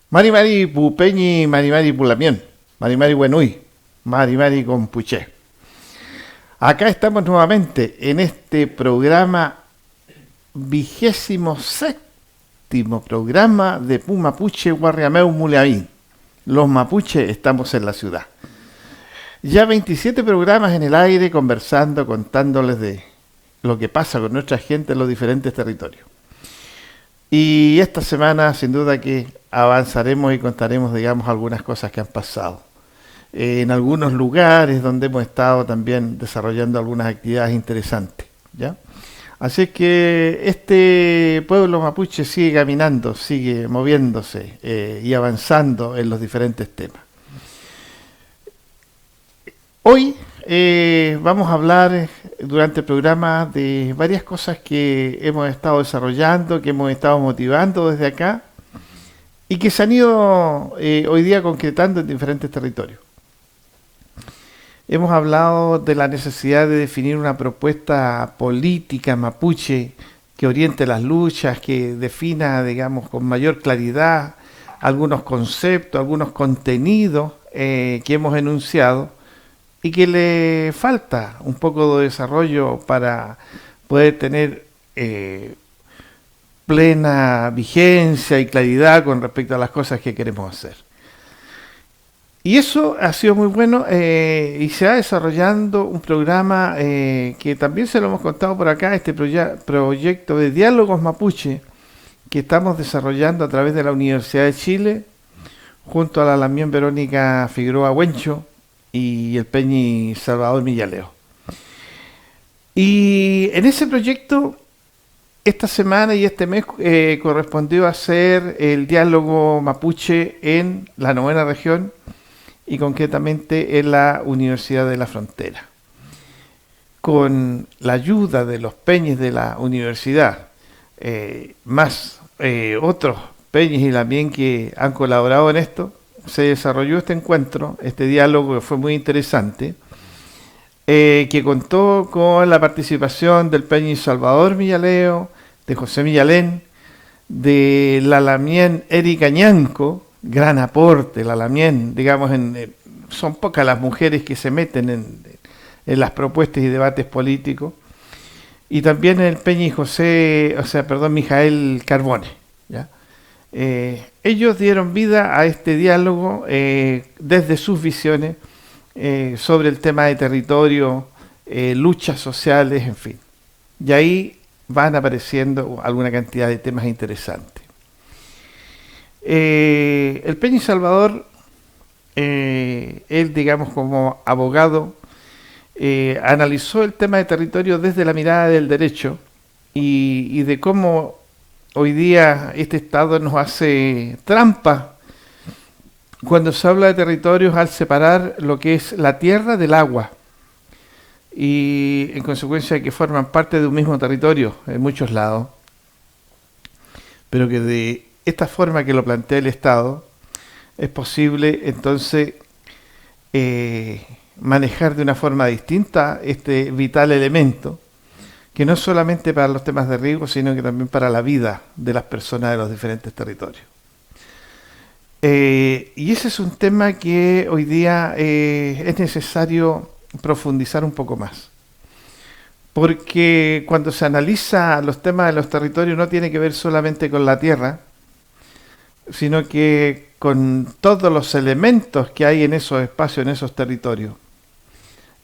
Mari Mari Pupeñi, Mari Mari Pulamión, Mari Mari Buenui, Mari Mari Compuché. Acá estamos nuevamente en este programa 27º programa de Pumapuche Guarriameu Muleavín. Los mapuches estamos en la ciudad. Ya 27 programas en el aire conversando, contándoles de lo que pasa con nuestra gente en los diferentes territorios. Y esta semana sin duda que avanzaremos y contaremos, digamos, algunas cosas que han pasado. En algunos lugares donde hemos estado también desarrollando algunas actividades interesantes, ¿ya? Así que este pueblo mapuche sigue caminando, sigue moviéndose y avanzando en los diferentes temas. Hoy vamos a hablar durante el programa de varias cosas que hemos estado desarrollando, que hemos estado motivando desde acá y que se han ido hoy día concretando en diferentes territorios. Hemos hablado de la necesidad de definir una propuesta política mapuche que oriente las luchas, que defina, digamos, con mayor claridad algunos conceptos, algunos contenidos que hemos enunciado y que le falta un poco de desarrollo para poder tener plena vigencia y claridad con respecto a las cosas que queremos hacer. Y eso ha sido muy bueno y se va desarrollando un programa que también se lo hemos contado por acá, este proyecto de diálogos mapuche que estamos desarrollando a través de la Universidad de Chile junto a la Lamión Verónica Figueroa Huencho y el Peñi Salvador Millaleo. Y en ese proyecto, esta semana y este mes correspondió hacer el diálogo mapuche en la 9ª región y concretamente en la Universidad de la Frontera. Con la ayuda de los peñis de la universidad, más otros peñis y también que han colaborado en esto, se desarrolló este encuentro, este diálogo que fue muy interesante, que contó con la participación del Peñi Salvador Millaleo, de José Millalén, de la Lamien Erika Ñanco, gran aporte, la Lamien, digamos, son pocas las mujeres que se meten en las propuestas y debates políticos, y también el Peñi Mijael Carbone, ¿ya? Ellos dieron vida a este diálogo desde sus visiones sobre el tema de territorio, luchas sociales, en fin. Y ahí van apareciendo alguna cantidad de temas interesantes. El Peñi Salvador, él, digamos, como abogado, analizó el tema de territorio desde la mirada del derecho y de cómo hoy día este Estado nos hace trampa cuando se habla de territorios al separar lo que es la tierra del agua y en consecuencia que forman parte de un mismo territorio en muchos lados, pero que de esta forma que lo plantea el Estado es posible entonces manejar de una forma distinta este vital elemento, que no solamente para los temas de riego, sino que también para la vida de las personas de los diferentes territorios. Y ese es un tema que hoy día es necesario profundizar un poco más. Porque cuando se analiza los temas de los territorios no tiene que ver solamente con la tierra, sino que con todos los elementos que hay en esos espacios, en esos territorios.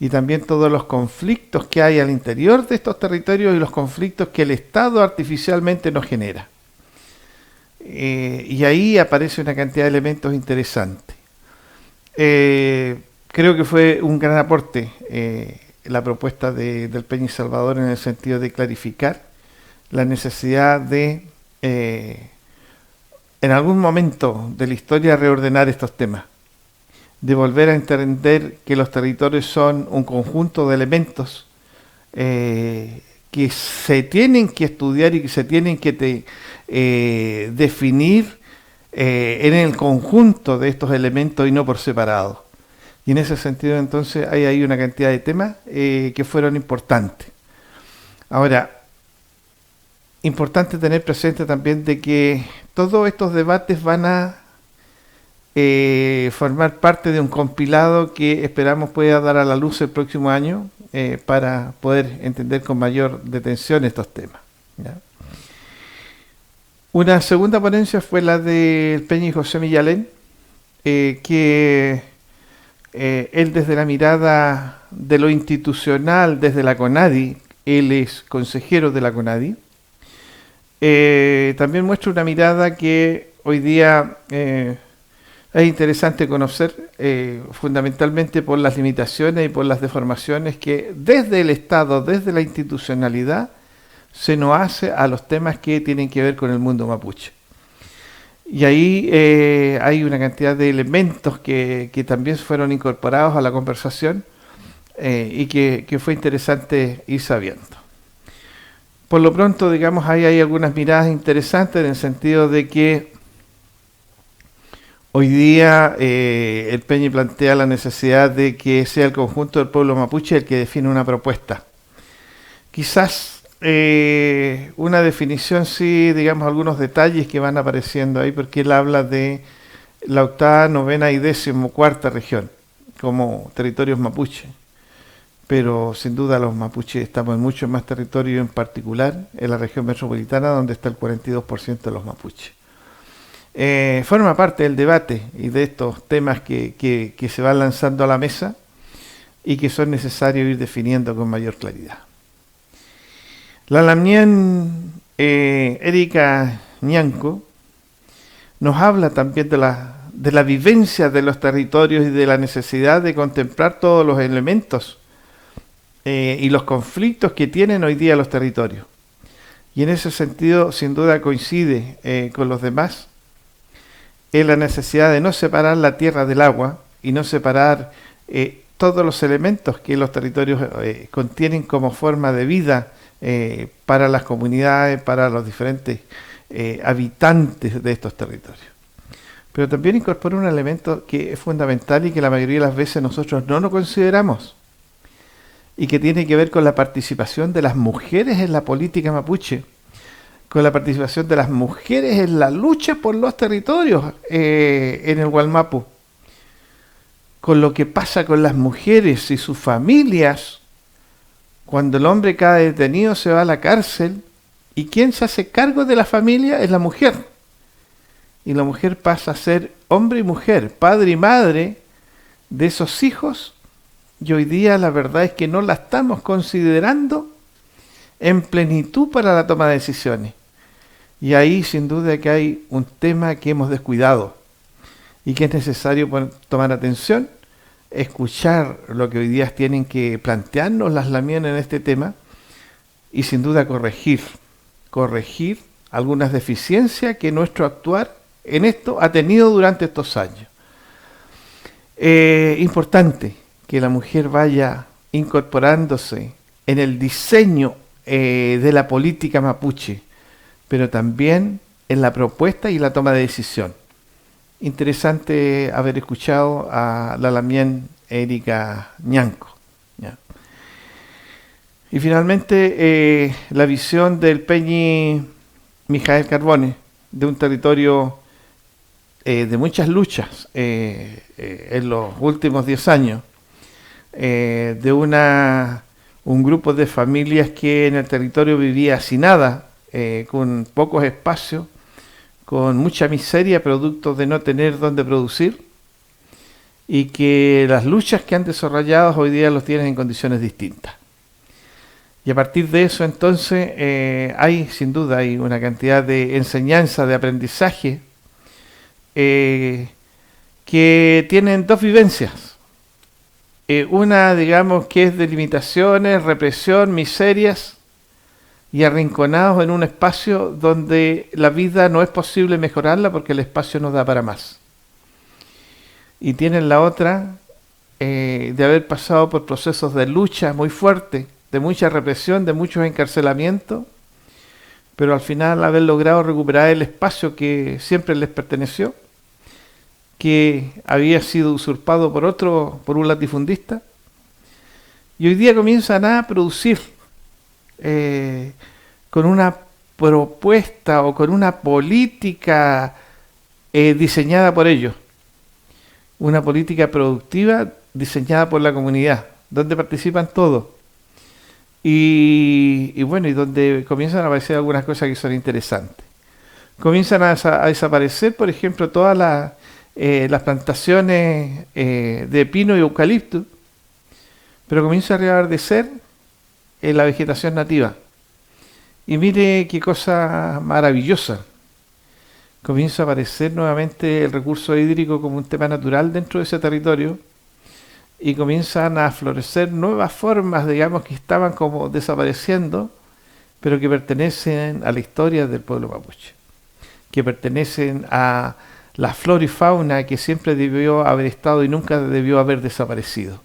Y también todos los conflictos que hay al interior de estos territorios y los conflictos que el Estado artificialmente nos genera. Y ahí aparece una cantidad de elementos interesantes. Creo que fue un gran aporte la propuesta del Peñi Salvador en el sentido de clarificar la necesidad de, en algún momento de la historia, reordenar estos temas, de volver a entender que los territorios son un conjunto de elementos que se tienen que estudiar y que se tienen que definir en el conjunto de estos elementos y no por separado. Y en ese sentido, entonces, hay ahí una cantidad de temas que fueron importantes. Ahora, importante tener presente también de que todos estos debates van a formar parte de un compilado que esperamos pueda dar a la luz el próximo año para poder entender con mayor detención estos temas, ¿ya? Una segunda ponencia fue la del Peña y José Millalén, que él desde la mirada de lo institucional, desde la CONADI, él es consejero de la CONADI, también muestra una mirada que hoy día es interesante conocer, fundamentalmente por las limitaciones y por las deformaciones que desde el Estado, desde la institucionalidad, se nos hace a los temas que tienen que ver con el mundo mapuche. Y ahí hay una cantidad de elementos que también fueron incorporados a la conversación y que fue interesante ir sabiendo. Por lo pronto, digamos, ahí hay algunas miradas interesantes en el sentido de que hoy día el Peñi plantea la necesidad de que sea el conjunto del pueblo mapuche el que define una propuesta. Quizás una definición, sí, digamos, algunos detalles que van apareciendo ahí, porque él habla de la octava, novena y 14ª región como territorios mapuche. Pero sin duda los mapuches estamos en mucho más territorio, en particular en la región metropolitana, donde está el 42% de los mapuches. Forma parte del debate y de estos temas que se van lanzando a la mesa y que son necesarios ir definiendo con mayor claridad. La Lamien Erika Ñanco nos habla también de la vivencia de los territorios y de la necesidad de contemplar todos los elementos y los conflictos que tienen hoy día los territorios. Y en ese sentido, sin duda, coincide con los demás en la necesidad de no separar la tierra del agua y no separar todos los elementos que los territorios contienen como forma de vida para las comunidades, para los diferentes habitantes de estos territorios. Pero también incorpora un elemento que es fundamental y que la mayoría de las veces nosotros no lo consideramos, y que tiene que ver con la participación de las mujeres en la política mapuche, con la participación de las mujeres en la lucha por los territorios en el Gualmapu, con lo que pasa con las mujeres y sus familias cuando el hombre cae detenido, se va a la cárcel, y quien se hace cargo de la familia es la mujer, y la mujer pasa a ser hombre y mujer, padre y madre de esos hijos. Y hoy día la verdad es que no la estamos considerando en plenitud para la toma de decisiones. Y ahí sin duda que hay un tema que hemos descuidado y que es necesario tomar atención, escuchar lo que hoy día tienen que plantearnos las Lamien en este tema y sin duda corregir algunas deficiencias que nuestro actuar en esto ha tenido durante estos años. Importante que la mujer vaya incorporándose en el diseño de la política mapuche, pero también en la propuesta y la toma de decisión. Interesante haber escuchado a la Lamien Erika Ñanco, ¿ya? Y finalmente la visión del Peñi Mijael Carbone, de un territorio de muchas luchas en los últimos 10 años, de un grupo de familias que en el territorio vivía hacinada, con pocos espacios, con mucha miseria, producto de no tener dónde producir, y que las luchas que han desarrollado hoy día los tienen en condiciones distintas. Y a partir de eso, entonces, hay sin duda hay una cantidad de enseñanza, de aprendizaje, que tienen dos vivencias. Una, digamos, que es de limitaciones, represión, miserias, y arrinconados en un espacio donde la vida no es posible mejorarla porque el espacio no da para más. Y tienen la otra, de haber pasado por procesos de lucha muy fuerte de mucha represión, de muchos encarcelamientos, pero al final haber logrado recuperar el espacio que siempre les perteneció, que había sido usurpado por un latifundista, y hoy día comienzan a producir con una propuesta o con una política diseñada por ellos, una política productiva diseñada por la comunidad, donde participan todos. Y bueno, y donde comienzan a aparecer algunas cosas que son interesantes. Comienzan a desaparecer, por ejemplo, todas las plantaciones de pino y eucalipto, pero comienza a reverdecer la vegetación nativa. Y mire qué cosa maravillosa. Comienza a aparecer nuevamente el recurso hídrico como un tema natural dentro de ese territorio, y comienzan a florecer nuevas formas, digamos, que estaban como desapareciendo, pero que pertenecen a la historia del pueblo mapuche, que pertenecen a la flora y fauna que siempre debió haber estado y nunca debió haber desaparecido.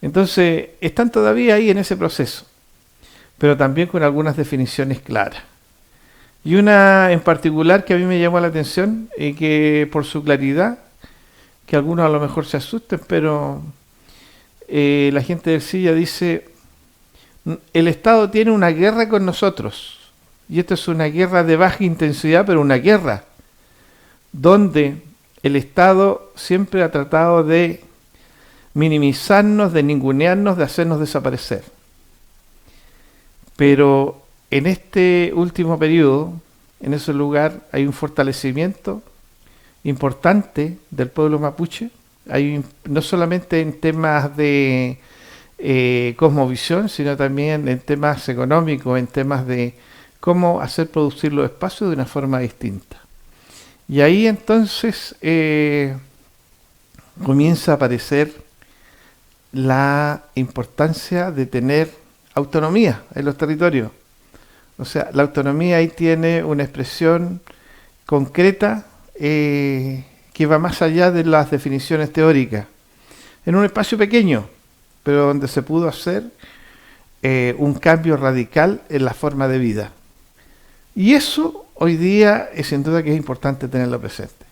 Entonces, están todavía ahí en ese proceso, pero también con algunas definiciones claras. Y una en particular que a mí me llamó la atención y que por su claridad, que algunos a lo mejor se asusten, pero la gente del Silla dice, el Estado tiene una guerra con nosotros, y esta es una guerra de baja intensidad, pero una guerra, donde el Estado siempre ha tratado de minimizarnos, de ningunearnos, de hacernos desaparecer. Pero en este último periodo, en ese lugar, hay un fortalecimiento importante del pueblo mapuche. Hay no solamente en temas de cosmovisión, sino también en temas económicos, en temas de cómo hacer producir los espacios de una forma distinta. Y ahí entonces comienza a aparecer la importancia de tener autonomía en los territorios. O sea, la autonomía ahí tiene una expresión concreta que va más allá de las definiciones teóricas. En un espacio pequeño, pero donde se pudo hacer un cambio radical en la forma de vida. Y eso hoy día es sin duda que es importante tenerlo presente.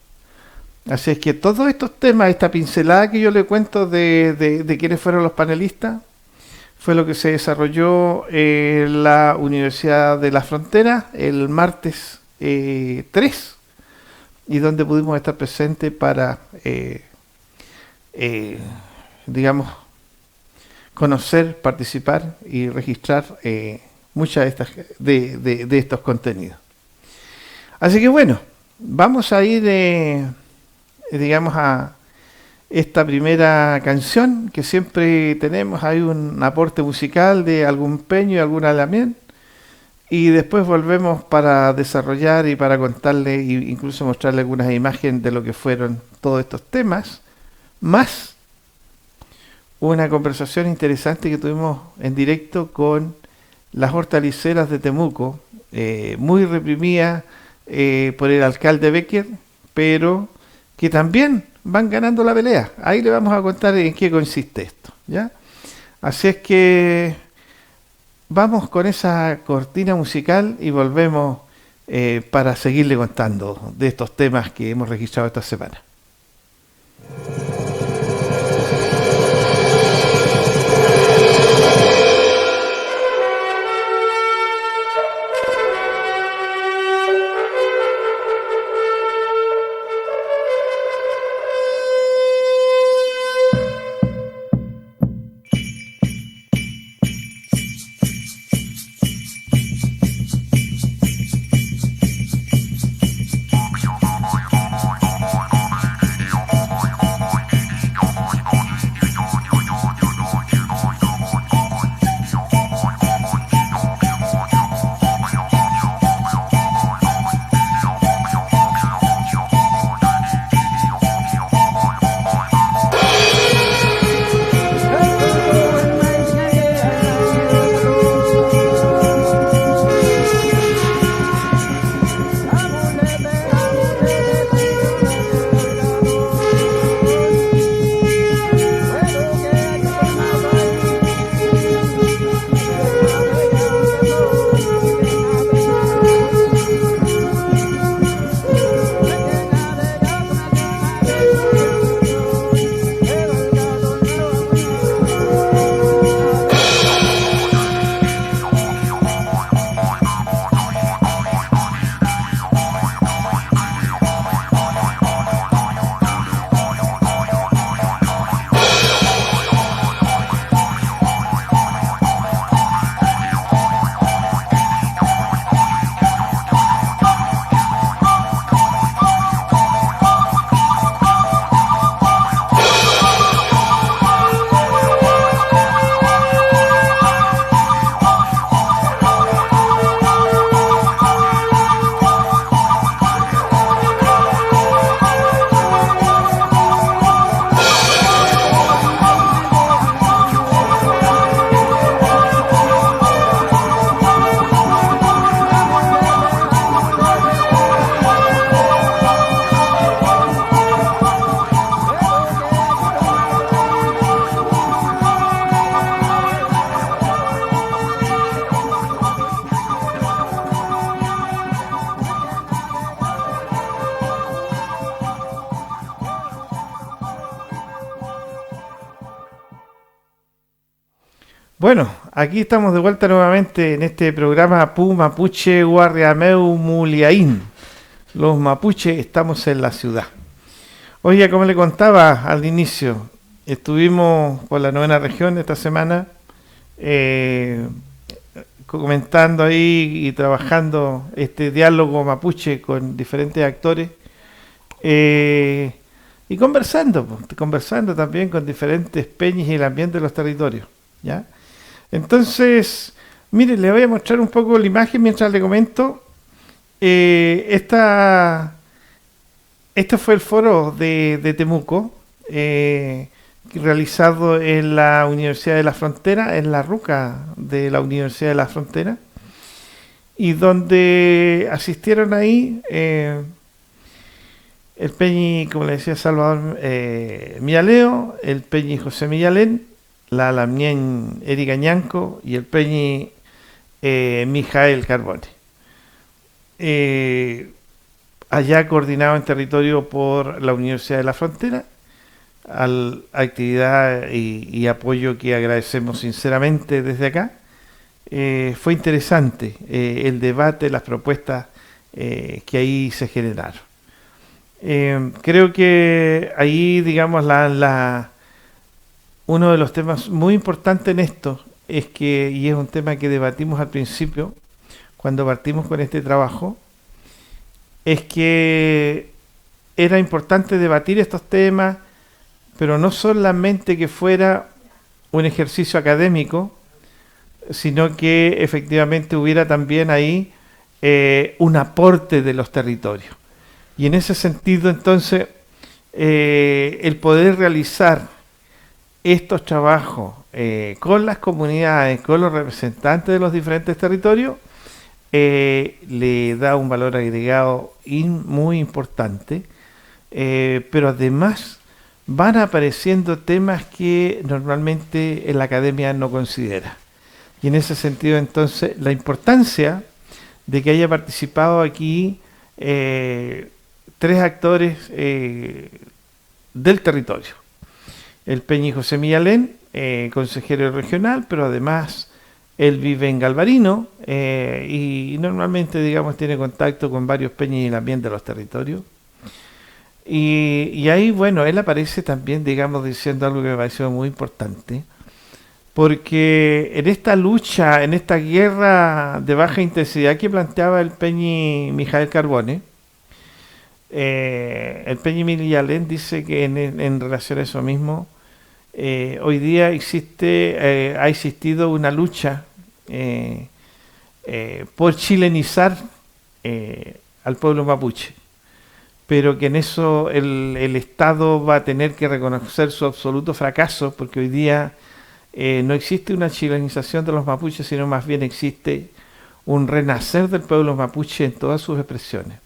Así es que todos estos temas, esta pincelada que yo le cuento de quiénes fueron los panelistas, fue lo que se desarrolló en la Universidad de la Frontera el martes 3, y donde pudimos estar presentes para, digamos, conocer, participar y registrar muchas de estos contenidos. Así que bueno, vamos a ir, digamos, a esta primera canción que siempre tenemos. Hay un aporte musical de algún peño y algún alamien, y después volvemos para desarrollar y para contarle e incluso mostrarle algunas imágenes de lo que fueron todos estos temas, más una conversación interesante que tuvimos en directo con las hortaliceras de Temuco, muy reprimida por el alcalde Becker, pero que también van ganando la pelea. Ahí le vamos a contar en qué consiste esto, ¿ya? Así es que vamos con esa cortina musical y volvemos para seguirle contando de estos temas que hemos registrado esta semana. Bueno, aquí estamos de vuelta nuevamente en este programa Pu Mapuche Guarriameu Muliaín. Los mapuches estamos en la ciudad. Oye, como le contaba al inicio, estuvimos por la novena región esta semana comentando ahí y trabajando este diálogo mapuche con diferentes actores y conversando también con diferentes peñas y el ambiente de los territorios, ¿ya? Entonces, mire, le voy a mostrar un poco la imagen mientras le comento. Este fue el foro de Temuco, realizado en la Universidad de la Frontera, en la RUCA de la Universidad de la Frontera, y donde asistieron ahí el Peñi, como le decía Salvador Millaleo, el Peñi José Millalén, la Lamien Erika Ñanco y el Peñi Mijael Carbone. Allá coordinado en territorio por la Universidad de la Frontera, actividad y apoyo que agradecemos sinceramente desde acá. Fue interesante el debate, las propuestas que ahí se generaron. Creo que ahí, digamos, uno de los temas muy importantes en esto es que, y es un tema que debatimos al principio, cuando partimos con este trabajo, es que era importante debatir estos temas, pero no solamente que fuera un ejercicio académico, sino que efectivamente hubiera también ahí un aporte de los territorios. Y en ese sentido, entonces, el poder realizar estos trabajos con las comunidades, con los representantes de los diferentes territorios, le da un valor agregado muy importante, pero además van apareciendo temas que normalmente en la academia no considera. Y en ese sentido, entonces, la importancia de que haya participado aquí tres actores del territorio. El Peñi José Millalén, consejero regional, pero además él vive en Galvarino y normalmente, digamos, tiene contacto con varios peñis y el ambiente de los territorios. Y ahí, bueno, él aparece también, digamos, diciendo algo que me pareció muy importante, porque en esta lucha, en esta guerra de baja intensidad que planteaba el Peñi Mijael Carbone, el Peñi Millalén dice que en relación a eso mismo, hoy día ha existido una lucha por chilenizar al pueblo mapuche, pero que en eso el Estado va a tener que reconocer su absoluto fracaso, porque hoy día no existe una chilenización de los mapuches, sino más bien existe un renacer del pueblo mapuche en todas sus expresiones.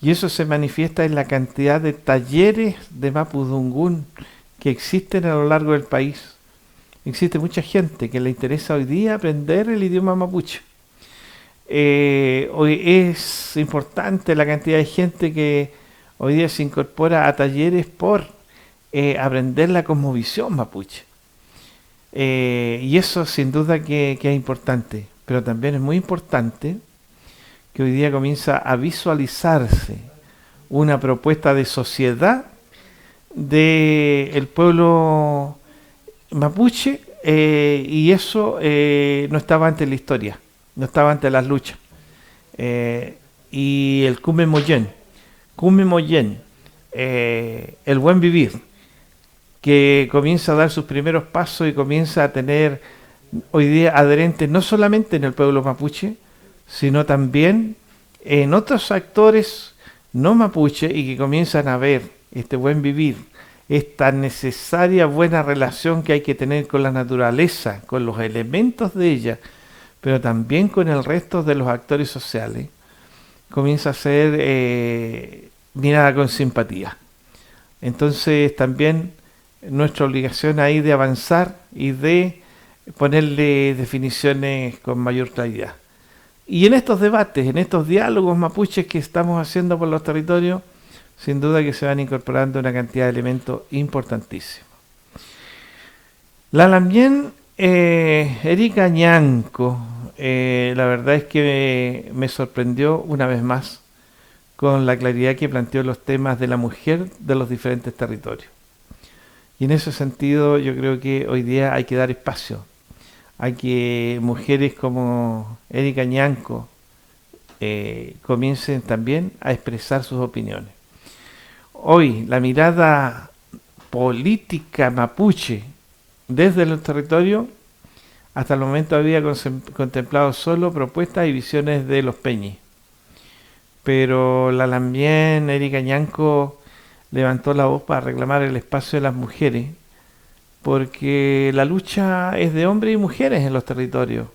Y eso se manifiesta en la cantidad de talleres de mapudungún que existen a lo largo del país. Existe mucha gente que le interesa hoy día aprender el idioma mapuche. Hoy es importante la cantidad de gente que hoy día se incorpora a talleres por aprender la cosmovisión mapuche. Y eso sin duda que es importante, pero también es muy importante que hoy día comienza a visualizarse una propuesta de sociedad del pueblo mapuche, y eso no estaba antes en la historia, no estaba antes en las luchas. Y el Kume Moyen, el buen vivir, que comienza a dar sus primeros pasos y comienza a tener hoy día adherentes no solamente en el pueblo mapuche, sino también en otros actores no mapuche, y que comienzan a ver este buen vivir, esta necesaria buena relación que hay que tener con la naturaleza, con los elementos de ella, pero también con el resto de los actores sociales, comienza a ser mirada con simpatía. Entonces también nuestra obligación ahí de avanzar y de ponerle definiciones con mayor claridad. Y en estos debates, en estos diálogos mapuches que estamos haciendo por los territorios, sin duda que se van incorporando una cantidad de elementos importantísimos. La Lamien Erika Ñanco, la verdad es que me sorprendió una vez más con la claridad que planteó los temas de la mujer de los diferentes territorios. Y en ese sentido yo creo que hoy día hay que dar espacio a que mujeres como Erika Ñanco comiencen también a expresar sus opiniones. Hoy la mirada política mapuche desde los territorios hasta el momento había contemplado solo propuestas y visiones de los peñis. Pero la Lambien, Erika Ñanco, levantó la voz para reclamar el espacio de las mujeres, porque la lucha es de hombres y mujeres en los territorios.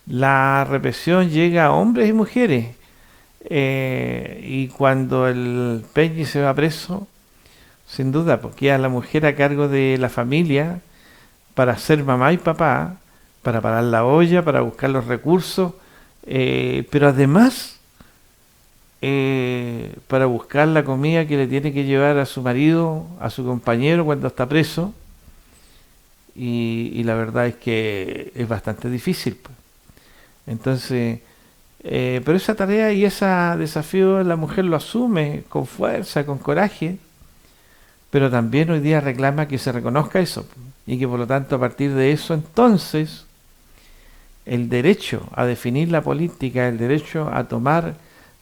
La represión llega a hombres y mujeres. Y cuando el peñi se va preso, sin duda, porque queda la mujer a cargo de la familia para ser mamá y papá, para parar la olla, para buscar los recursos, pero además para buscar la comida que le tiene que llevar a su marido, a su compañero cuando está preso, y la verdad es que es bastante difícil, pues. Entonces, pero esa tarea y ese desafío la mujer lo asume con fuerza, con coraje, pero también hoy día reclama que se reconozca eso, y que por lo tanto a partir de eso entonces el derecho a definir la política, el derecho a tomar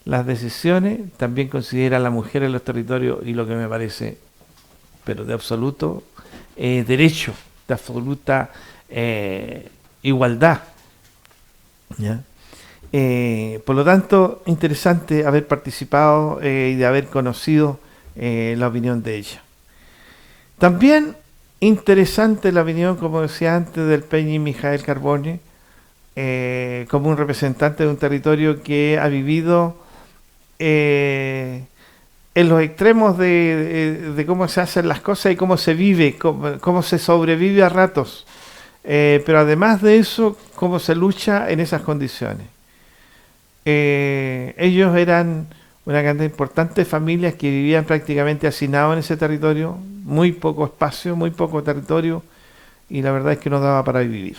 las decisiones, también considera a la mujer en los territorios, y lo que me parece, pero de absoluto derecho, de absoluta igualdad, ¿ya? Por lo tanto, interesante haber participado y de haber conocido la opinión de ella. También interesante la opinión, como decía antes, del Peñi Mijael Carbone, como un representante de un territorio que ha vivido en los extremos de cómo se hacen las cosas y cómo se vive, cómo se sobrevive a ratos, pero además de eso, cómo se lucha en esas condiciones. Ellos eran una cantidad importante de familias que vivían prácticamente hacinados en ese territorio, muy poco espacio, muy poco territorio, y la verdad es que no daba para vivir.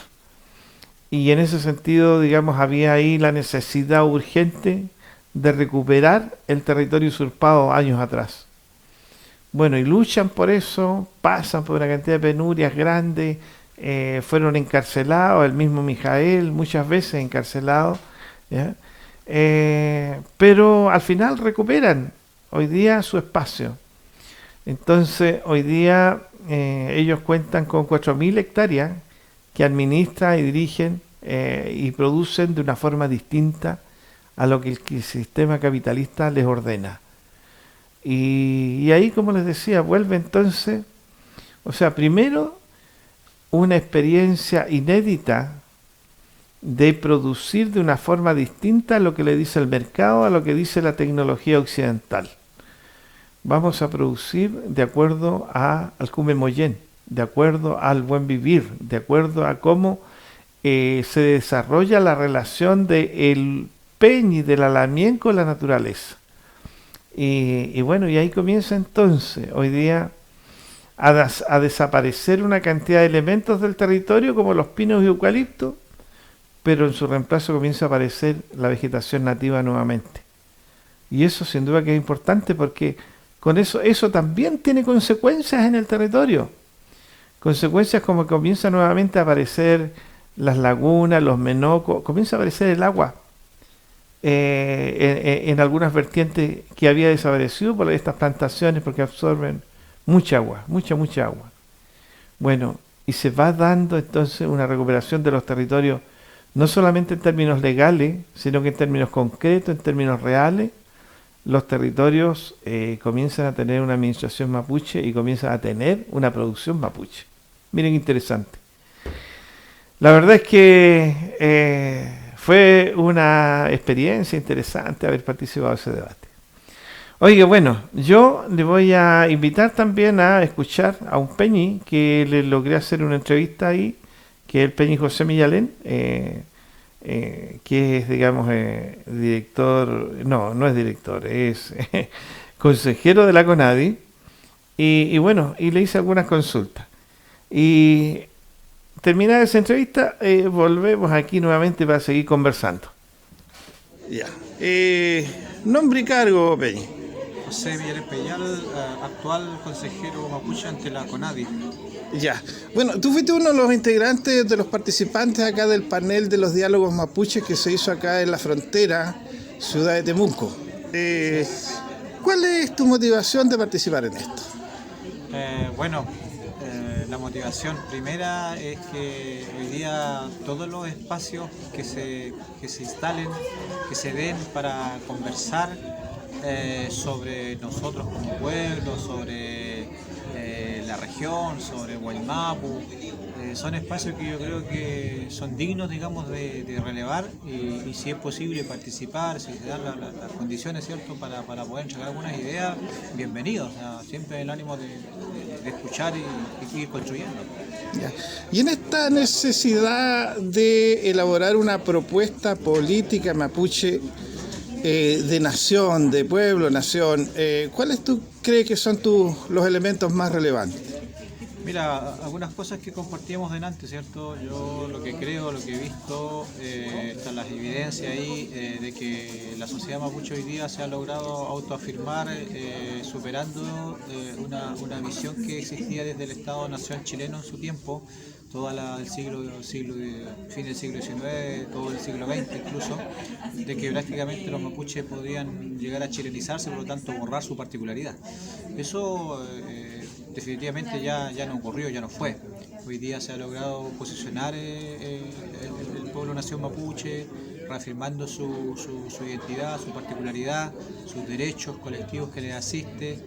Y en ese sentido, digamos, había ahí la necesidad urgente de recuperar el territorio usurpado años atrás. Bueno, y luchan por eso, pasan por una cantidad de penurias grandes, fueron encarcelados, el mismo Mijael muchas veces encarcelado, ¿ya? Pero al final recuperan hoy día su espacio. Entonces hoy día ellos cuentan con 4.000 hectáreas que administran y dirigen y producen de una forma distinta a lo que el sistema capitalista les ordena. Y ahí, como les decía, vuelve entonces, o sea, primero una experiencia inédita de producir de una forma distinta a lo que le dice el mercado, a lo que dice la tecnología occidental. Vamos a producir de acuerdo al Kumemoyen, de acuerdo al buen vivir, de acuerdo a cómo se desarrolla la relación del peñi, del alamien con la naturaleza. Y bueno, y ahí comienza entonces, hoy día, a desaparecer una cantidad de elementos del territorio como los pinos y eucaliptos, pero en su reemplazo comienza a aparecer la vegetación nativa nuevamente. Y eso sin duda que es importante, porque con eso también tiene consecuencias en el territorio. Consecuencias como que comienza nuevamente a aparecer las lagunas, los menocos, comienza a aparecer el agua en algunas vertientes que había desaparecido por estas plantaciones, porque absorben mucha agua, mucha agua. Bueno, y se va dando entonces una recuperación de los territorios, no solamente en términos legales, sino que en términos concretos, en términos reales. Los territorios comienzan a tener una administración mapuche y comienzan a tener una producción mapuche. Miren qué interesante. La verdad es que fue una experiencia interesante haber participado en ese debate. Oiga, bueno, yo le voy a invitar también a escuchar a un peñi que le logré hacer una entrevista ahí, que es el peñi José Millalén, que es, digamos, director, no es director, es consejero de la CONADI, y bueno, y le hice algunas consultas. Y terminada esa entrevista, volvemos aquí nuevamente para seguir conversando. Ya. Nombre y cargo, Peña. José Villares Peñal, actual consejero mapuche ante la CONADI. Ya. Bueno, tú fuiste uno de los integrantes, de los participantes acá del panel de los diálogos mapuches que se hizo acá en la frontera, ciudad de Temuco. ¿Cuál es tu motivación de participar en esto? La motivación primera es que hoy día todos los espacios que se instalen, que se den para conversar sobre nosotros como pueblo, sobre la región, sobre Guaymapu, son espacios que yo creo que son dignos, digamos, de relevar y si es posible participar, si se dan las condiciones, ¿cierto?, para poder entregar algunas ideas, bienvenidos, o sea, siempre el ánimo de escuchar y ir construyendo. Ya. Y en esta necesidad de elaborar una propuesta política mapuche de nación, de pueblo, nación, ¿cuáles tú crees que son los elementos más relevantes? Mira, algunas cosas que compartíamos delante, ¿cierto? Yo lo que creo, lo que he visto, están las evidencias ahí de que la sociedad mapuche hoy día se ha logrado autoafirmar superando una visión que existía desde el Estado-Nación chileno en su tiempo, fin del siglo XIX, todo el siglo XX incluso, de que prácticamente los mapuches podían llegar a chilenizarse, por lo tanto borrar su particularidad. Eso definitivamente ya no ocurrió, ya no fue. Hoy día se ha logrado posicionar el pueblo nación mapuche, reafirmando su identidad, su particularidad, sus derechos colectivos que les asiste,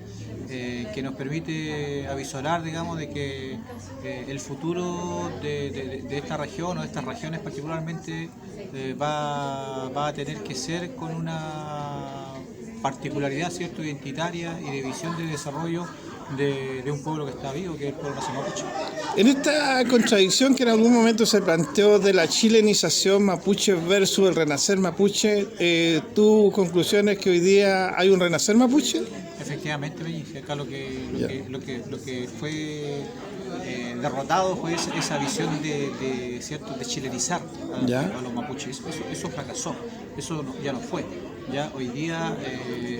que nos permite avisorar, digamos, de que el futuro de esta región o de estas regiones particularmente va a tener que ser con una particularidad, ¿cierto?, identitaria y de visión de desarrollo de un pueblo que está vivo, que es el pueblo nación mapuche. En esta contradicción que en algún momento se planteó de la chilenización mapuche versus el renacer mapuche, ¿tu conclusión es que hoy día hay un renacer mapuche? Efectivamente, acá lo que fue derrotado fue esa visión de chilenizar a los mapuches. Eso fracasó, eso ya no fue. Ya hoy día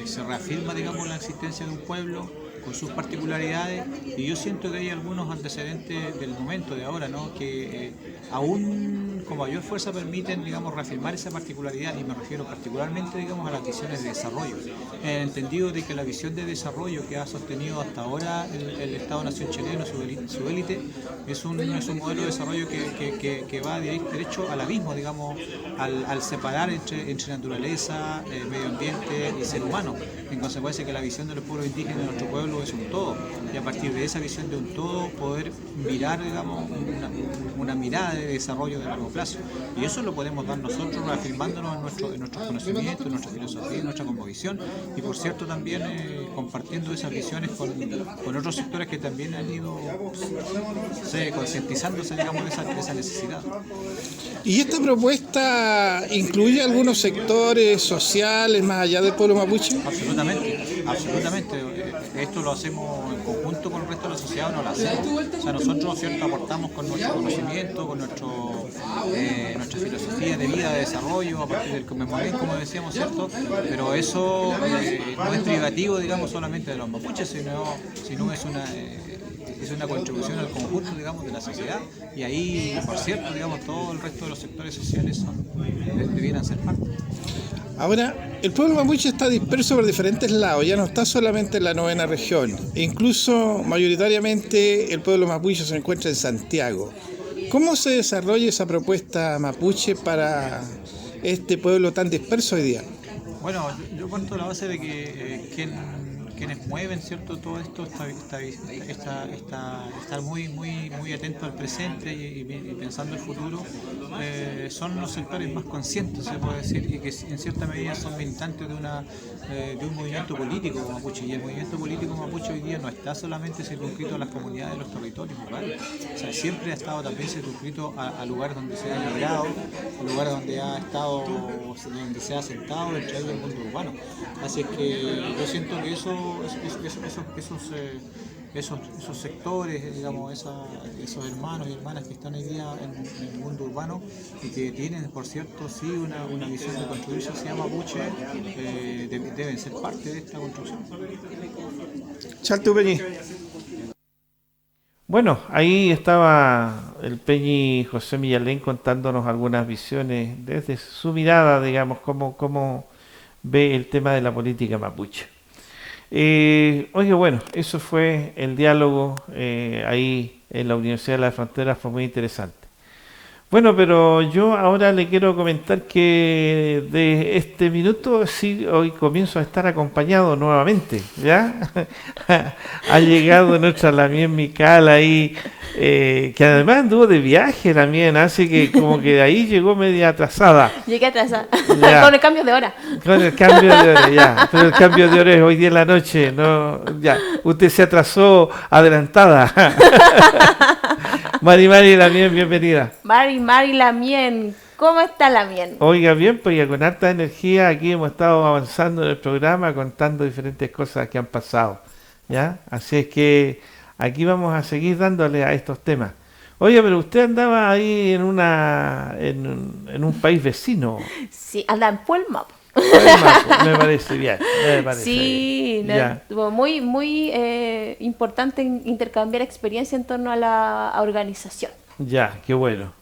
se reafirma, digamos, la existencia de un pueblo con sus particularidades y yo siento que hay algunos antecedentes del momento de ahora, ¿no?, que aún con mayor fuerza permiten, digamos, reafirmar esa particularidad, y me refiero particularmente, digamos, a las visiones de desarrollo, en el entendido de que la visión de desarrollo que ha sostenido hasta ahora el Estado-Nación chileno, su élite, es un modelo de desarrollo que va derecho al abismo, digamos, al separar entre naturaleza, medio ambiente y ser humano, en consecuencia que la visión de los pueblos indígenas de nuestro pueblo es un todo, y a partir de esa visión de un todo poder mirar, digamos, una mirada de desarrollo de largo plazo, y eso lo podemos dar nosotros reafirmándonos en nuestros conocimientos, en nuestra filosofía, en nuestra cosmovisión, y por cierto también compartiendo esas visiones con otros sectores que también han ido concientizándose, digamos, de esa necesidad. ¿Y esta propuesta incluye algunos sectores sociales más allá del pueblo mapuche? Absolutamente, absolutamente. Esto lo hacemos en conjunto con el resto de la sociedad, no lo hacemos. O sea, nosotros, ¿cierto?, aportamos con nuestro conocimiento, con nuestra filosofía de vida, de desarrollo, a partir del conmemorismo, como decíamos, ¿cierto? Pero eso no es privativo, digamos, solamente de los mapuches, sino es una contribución al conjunto, digamos, de la sociedad, y ahí, por cierto, digamos, todo el resto de los sectores sociales debieran ser parte. Ahora, el pueblo mapuche está disperso por diferentes lados, ya no está solamente en la 9ª región, incluso mayoritariamente el pueblo mapuche se encuentra en Santiago. ¿Cómo se desarrolla esa propuesta mapuche para este pueblo tan disperso hoy día? Bueno, yo parto de la base de que quienes mueven, ¿cierto?, todo esto, estar muy atento al presente y pensando el futuro, son los sectores más conscientes, se puede decir, y que en cierta medida son militantes de un movimiento político mapuche, y el movimiento político mapuche hoy día no está solamente circunscrito a las comunidades de los territorios, ¿vale? O sea, siempre ha estado también circunscrito a lugares donde se ha migrado, a lugares donde ha estado, donde se ha asentado, entre ellos el mundo urbano. Así es que yo siento que esos esos sectores, digamos, esos hermanos y hermanas que están hoy día en el mundo urbano y que tienen, por cierto, sí una visión de construir sociedad mapuche, deben ser parte de esta construcción. Chaltu Peñi. Bueno, ahí estaba el Peñi José Millalén contándonos algunas visiones desde su mirada, digamos, cómo ve el tema de la política mapuche. Oye, bueno, eso fue el diálogo ahí en la Universidad de la Frontera, fue muy interesante. Bueno, pero yo ahora le quiero comentar que de este minuto sí, hoy comienzo a estar acompañado nuevamente, ¿ya? Ha llegado nuestra Lamien Mical ahí, que además anduvo de viaje también, así que como que de ahí llegó media atrasada. Llegué atrasada, Ya. con el cambio de hora. Con el cambio de hora, ya. Pero el cambio de hora es hoy día en la noche, no, ya. Usted se atrasó adelantada. Mari Lamien, bienvenida. Mari Lamien, ¿cómo está Lamien? Oiga, bien, pues ya con harta energía aquí hemos estado avanzando en el programa, contando diferentes cosas que han pasado, ¿ya? Así es que aquí vamos a seguir dándole a estos temas. Oye, pero usted andaba ahí en un país vecino. Sí, anda en Puelma. Me parece bien. Sí, ya. muy importante intercambiar experiencia en torno a la organización. Ya, qué bueno.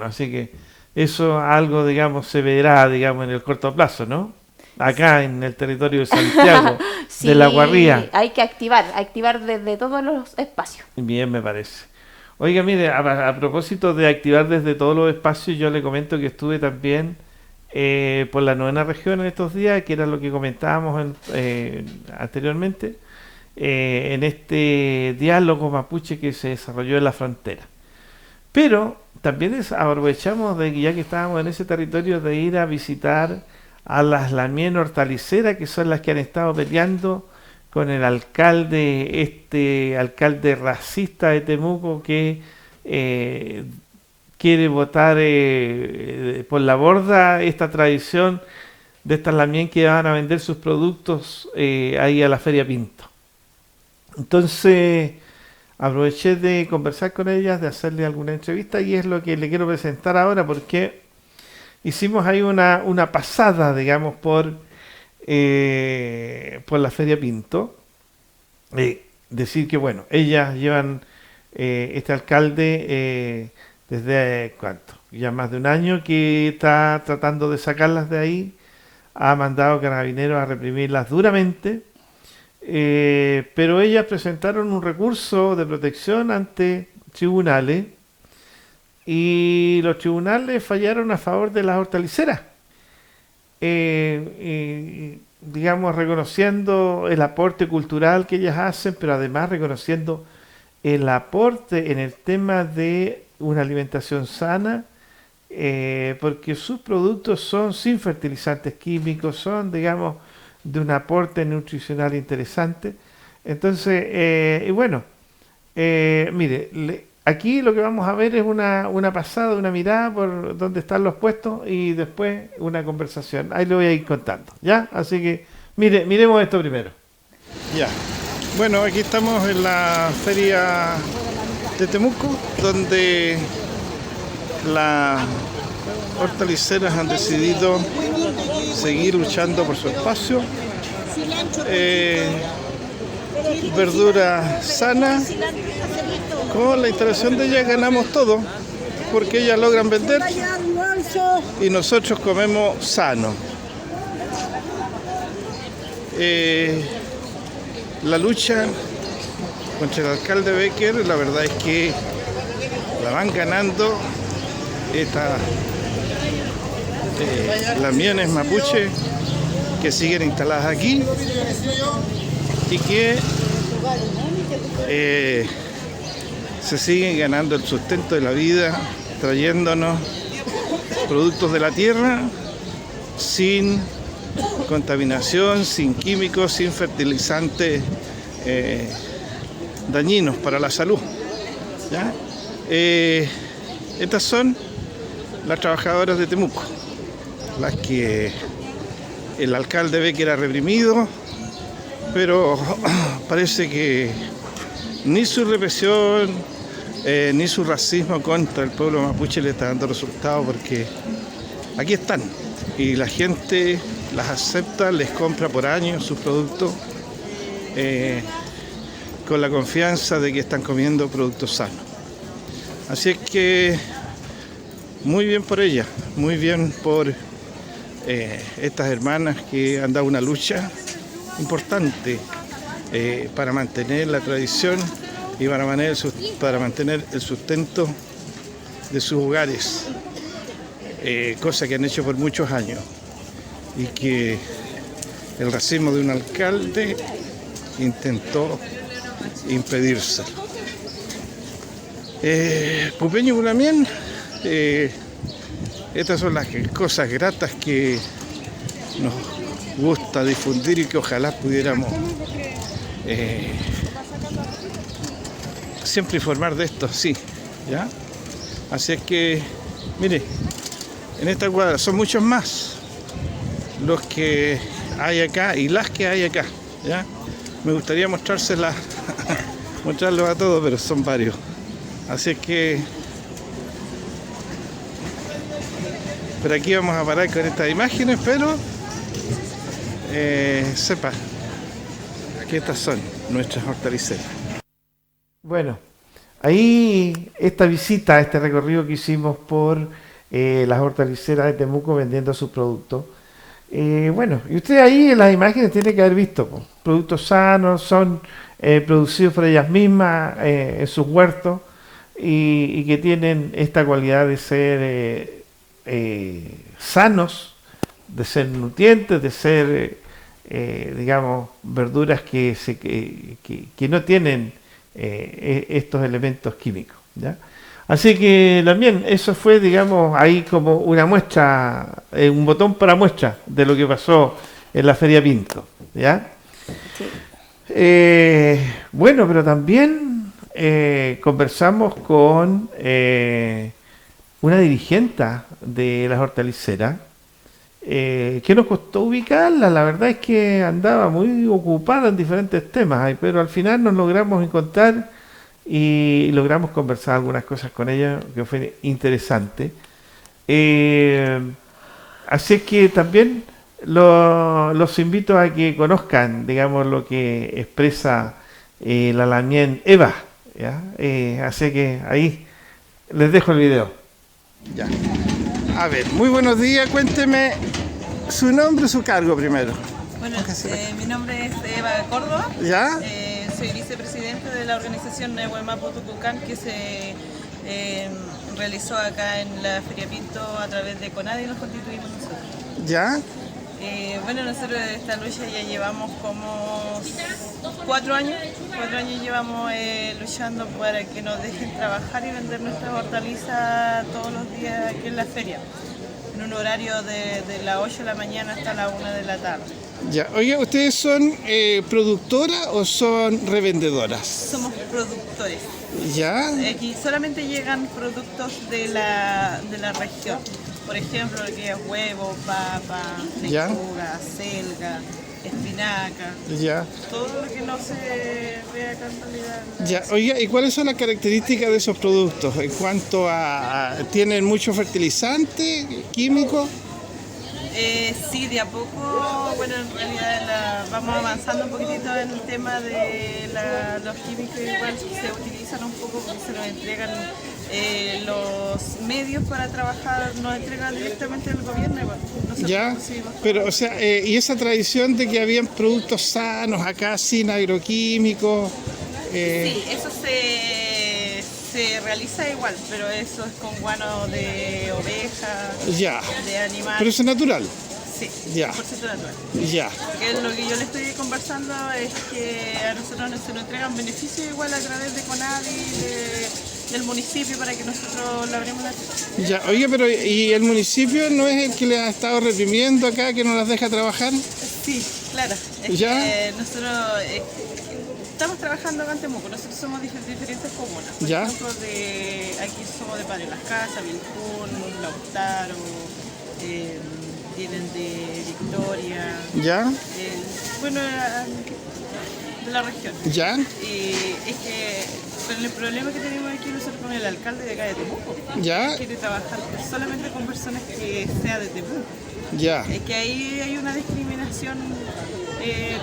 Así que eso algo, digamos, se verá, digamos, en el corto plazo, ¿no? Acá en el territorio de Santiago, sí, de La Guarría. Hay que activar desde todos los espacios. Bien, me parece. Oiga, mire, a propósito de activar desde todos los espacios, yo le comento que estuve también por la 9ª región en estos días, que era lo que comentábamos anteriormente, en este diálogo mapuche que se desarrolló en la frontera. Pero también aprovechamos de que ya que estábamos en ese territorio de ir a visitar a las Lamien hortaliceras, que son las que han estado peleando con el alcalde, alcalde racista de Temuco que quiere botar por la borda esta tradición de estas Lamien que van a vender sus productos ahí a la Feria Pinto. Entonces aproveché de conversar con ellas, de hacerle alguna entrevista y es lo que le quiero presentar ahora porque hicimos ahí una pasada, digamos, por la Feria Pinto. Decir que, bueno, ellas llevan este alcalde desde, ¿cuánto? Ya más de un año que está tratando de sacarlas de ahí. Ha mandado carabineros a reprimirlas duramente. Pero ellas presentaron un recurso de protección ante tribunales y los tribunales fallaron a favor de las hortaliceras, digamos reconociendo el aporte cultural que ellas hacen, pero además reconociendo el aporte en el tema de una alimentación sana, porque sus productos son sin fertilizantes químicos, son, digamos, de un aporte nutricional interesante. Entonces, y bueno, mire, aquí lo que vamos a ver es una pasada, una mirada por donde están los puestos y después una conversación. Ahí lo voy a ir contando, ¿ya? Así que, miremos esto primero. Ya. Bueno, aquí estamos en la feria de Temuco, donde las hortaliceras han decidido seguir luchando por su espacio. Verdura sana. Con la instalación de ellas ganamos todo, porque ellas logran vender y nosotros comemos sano. La lucha contra el alcalde Becker, la verdad es que la van ganando estas Lamienes mapuche que siguen instaladas aquí y que se siguen ganando el sustento de la vida, trayéndonos productos de la tierra sin contaminación, sin químicos, sin fertilizantes dañinos para la salud, ¿ya? Estas son las trabajadoras de Temuco, las que el alcalde Becker ha reprimido, pero parece que ni su represión, ni su racismo contra el pueblo mapuche le está dando resultados, porque aquí están y la gente las acepta, les compra por años sus productos con la confianza de que están comiendo productos sanos. Así es que muy bien por ella, muy bien por estas hermanas que han dado una lucha importante para mantener la tradición y para mantener el sustento de sus hogares, cosa que han hecho por muchos años y que el racismo de un alcalde intentó impedirse. Pupeño Punamien, estas son las cosas gratas que nos gusta difundir y que ojalá pudiéramos siempre informar de esto, sí, ¿ya? Así es que, mire, en esta cuadra son muchos más los que hay acá y las que hay acá, ¿ya? Me gustaría mostrárselas, mostrarlos a todos, pero son varios. Así es que por aquí vamos a parar con estas imágenes, pero sepa que estas son nuestras hortaliceras. Bueno, ahí esta visita, este recorrido que hicimos por las hortaliceras de Temuco vendiendo sus productos. Bueno, y usted ahí en las imágenes tiene que haber visto productos sanos, son producidos por ellas mismas en sus huertos y que tienen esta cualidad de ser sanos, de ser nutrientes, de ser, digamos, verduras que no tienen estos elementos químicos, ¿ya? Así que también eso fue, digamos, ahí como una muestra, un botón para muestra de lo que pasó en la Feria Pinto, ¿ya? Sí. Bueno, pero también conversamos con una dirigente de las hortaliceras, que nos costó ubicarla. La verdad es que andaba muy ocupada en diferentes temas, pero al final nos logramos encontrar y logramos conversar algunas cosas con ella que fue interesante. Así que también los invito a que conozcan, digamos, lo que expresa la Lamien Eva, ¿ya? Así que ahí les dejo el video. Ya. A ver, muy buenos días, cuénteme su nombre y su cargo primero. Bueno, mi nombre es Eva Córdoba. ¿Ya? Soy vicepresidente de la organización Nehuemapu Tucucán, que se realizó acá en la Feria Pinto a través de CONADI y nos constituimos nosotros. ¿Ya? Bueno, nosotros esta lucha ya llevamos como 4 años. 4 años llevamos luchando para que nos dejen trabajar y vender nuestras hortalizas todos los días aquí en la feria, en un horario de las 8 de la mañana hasta la 1 de la tarde. Ya, oye, ¿ustedes son productoras o son revendedoras? Somos productores. ¿Ya? Aquí solamente llegan productos de la región. Por ejemplo, lo que es huevo, papa, lechuga, selga, espinaca. Ya. Todo lo que no se ve acá en realidad. Ya, oye, ¿y cuáles son las características de esos productos? En cuanto a ¿tienen mucho fertilizante químico? Sí, de a poco, bueno, en realidad vamos avanzando un poquitito en el tema de los químicos, igual se utilizan un poco porque se nos entregan los medios para trabajar, nos entregan directamente el gobierno. Igual, ya, pero o sea, y esa tradición de que habían productos sanos acá sin agroquímicos. Sí, eso se realiza igual, pero eso es con guano de oveja, ya, de animal. Pero eso es natural. Sí, ya. 100% natural. Ya. Porque lo que yo le estoy conversando es que a nosotros se nos entregan beneficios igual a través de CONADI, del municipio, para que nosotros labremos la tierra. Ya, oye, pero ¿y el municipio no es el que les ha estado reprimiendo acá, que no las deja trabajar? Sí, claro. Es ¿ya? Que nosotros estamos trabajando acá en Temuco, nosotros somos diferentes comunas. Por ¿ya? ejemplo, aquí somos de Padre Las Casas, Vilcún, Lautaro, vienen de Victoria. ¿Ya? Bueno, de la región. ¿Ya? Y es que el problema que tenemos aquí nosotros con el alcalde de acá de Temuco, ¿Ya? quiere trabajar solamente con personas que sea de Temuco. Ya. Es que ahí hay una discriminación,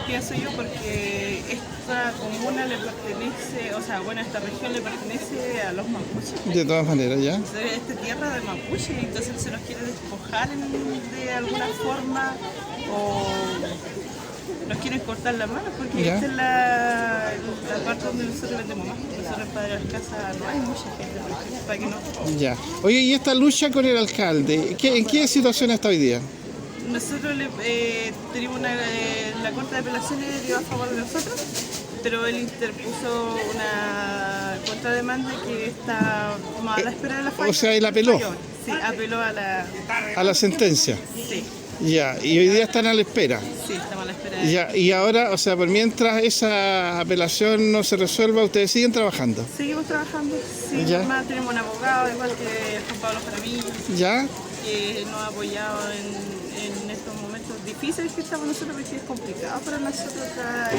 pienso yo, porque esta comuna le pertenece, o sea, bueno, esta región le pertenece a los mapuches. De todas maneras, ¿ya? Esta tierra de mapuche, entonces se nos quiere despojar de alguna forma o nos quieren cortar la mano, porque ¿Ya? esta es la parte donde nosotros vendemos más. Nosotros en Padre de las Casas no hay mucha gente, para que no. Ya. Oye, ¿y esta lucha con el alcalde? ¿En qué situación está hoy día? Nosotros tenemos la Corte de Apelaciones dio a favor de nosotros, pero él interpuso una contrademanda que está como a la espera de la falla. O sea, él apeló. Sí, apeló a la sentencia. Sí. Ya, y hoy día están a la espera. Sí, estamos a la espera. Ya, y ahora, o sea, por mientras esa apelación no se resuelva, ustedes siguen trabajando. Seguimos trabajando, sí. Ya. Además tenemos un abogado, igual que Juan Pablo Jaramillo, ¿Ya? que nos ha apoyado en estos momentos difíciles que estamos nosotros, porque es complicado para nosotros estar